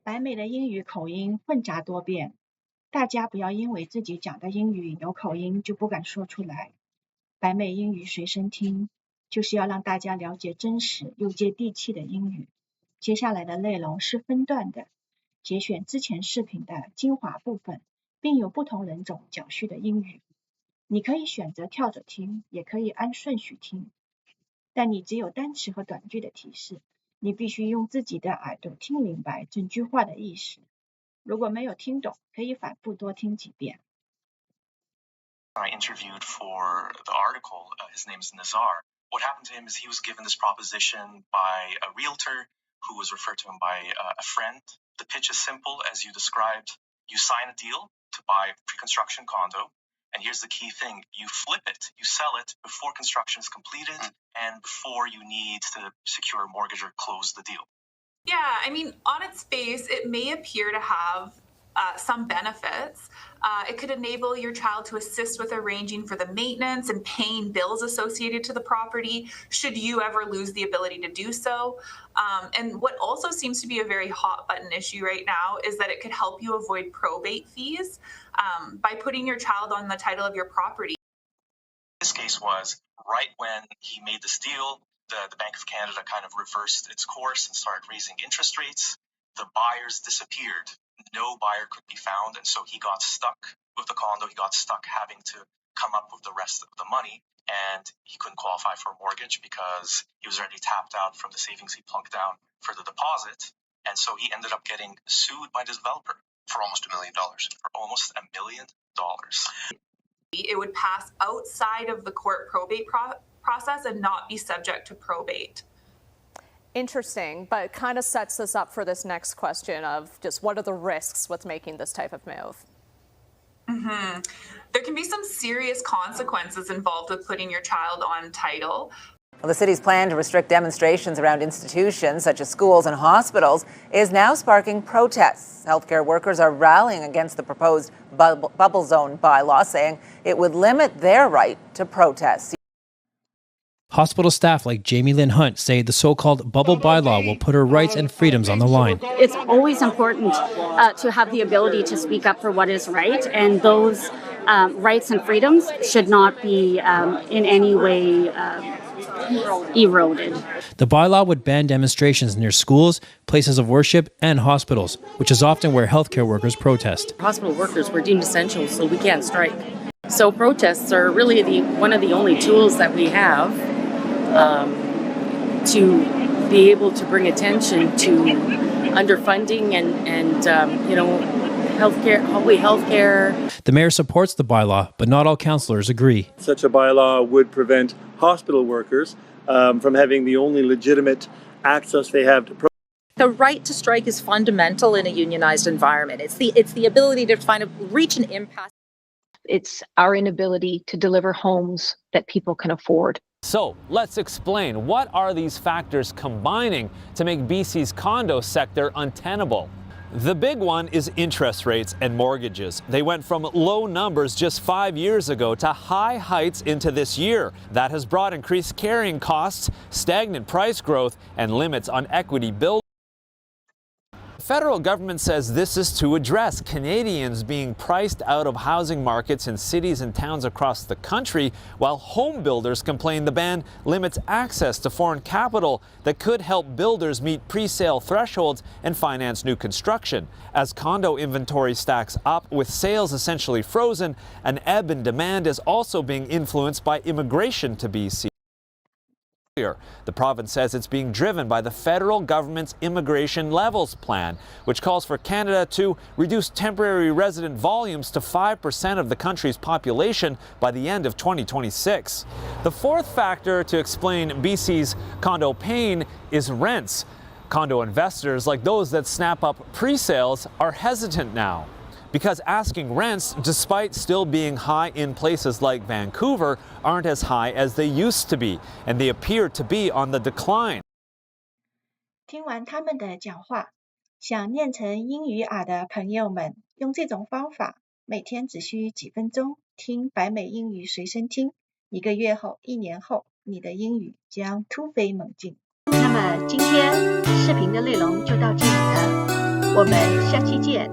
北美的英语口音混杂多变，大家不要因为自己讲的英语有口音就不敢说出来。北美英语随身听就是要让大家了解真实又接地气的英语。接下来的内容是分段的，节选之前视频的精华部分，并有不同人种讲述的英语。你可以选择跳着听，也可以按顺序听，但你只有单词和短句的提示，你必须用自己的耳朵听明白整句话的意思。如果没有听懂，可以反复多听几遍。I interviewed for the article, his name is Nazar. What happened to him is he was given this proposition by a realtor who was referred to him by a friend. The pitch is simple, as you described. You sign a deal to buy a pre-construction condo, and here's the key thing. You flip it, you sell it before construction is completed and before you need to secure a mortgage or close the deal. Yeah, I mean, on its face, it may appear to have some benefits. It could enable your child to assist with arranging for the maintenance and paying bills associated to the property, should you ever lose the ability to do so. And what also seems to be a very hot button issue right now is that it could help you avoid probate fees by putting your child on the title of your property. This case was right when he made this deal, the Bank of Canada kind of reversed its course and started raising interest rates. The buyers disappeared. No buyer could be found, and so he got stuck with the condo. He got stuck having to come up with the rest of the money, and he couldn't qualify for a mortgage because he was already tapped out from the savings he plunked down for the deposit, and so he ended up getting sued by the developer for almost $1 million. For almost $1 million. It would pass outside of the court probate process and not be subject to probate. Interesting, but it kind of sets us up for this next question of just what are the risks with making this type of move? There can be some serious consequences involved with putting your child on title. Well, the city's plan to restrict demonstrations around institutions such as schools and hospitals is now sparking protests. Healthcare workers are rallying against the proposed bubble zone bylaw, saying it would limit their right to protest. Hospital staff like Jamie Lynn Hunt say the so-called bubble bylaw will put her rights and freedoms on the line. It's always important to have the ability to speak up for what is right, and those rights and freedoms should not be in any way eroded. The bylaw would ban demonstrations near schools, places of worship, and hospitals, which is often where healthcare workers protest. Hospital workers were deemed essential, so we can't strike. So protests are really one of the only tools that we have to be able to bring attention to underfunding and healthcare. The mayor supports the bylaw, but not all councillors agree. Such a bylaw would prevent hospital workers from having the only legitimate access they have to protest. The right to strike is fundamental in a unionized environment. It's the ability to reach an impasse. It's our inability to deliver homes that people can afford. So let's explain, what are these factors combining to make BC's condo sector untenable? The big one is interest rates and mortgages. They went from low numbers just 5 years ago to high heights into this year. That has brought increased carrying costs, stagnant price growth, and limits on equity building. The federal government says this is to address Canadians being priced out of housing markets in cities and towns across the country, while home builders complain the ban limits access to foreign capital that could help builders meet pre-sale thresholds and finance new construction. As condo inventory stacks up with sales essentially frozen, an ebb in demand is also being influenced by immigration to BC. The province says it's being driven by the federal government's Immigration Levels Plan, which calls for Canada to reduce temporary resident volumes to 5% of the country's population by the end of 2026. The fourth factor to explain BC's condo pain is rents. Condo investors, like those that snap up pre-sales, are hesitant now, because asking rents, despite still being high in places like Vancouver, aren't as high as they used to be, and they appear to be on the decline. 听完他们的讲话，想练成英语耳的朋友们，用这种方法，每天只需几分钟，听北美英语随身听，1个月后、1年后，你的英语将突飞猛进。那么今天视频的内容就到这里了。我们下期见。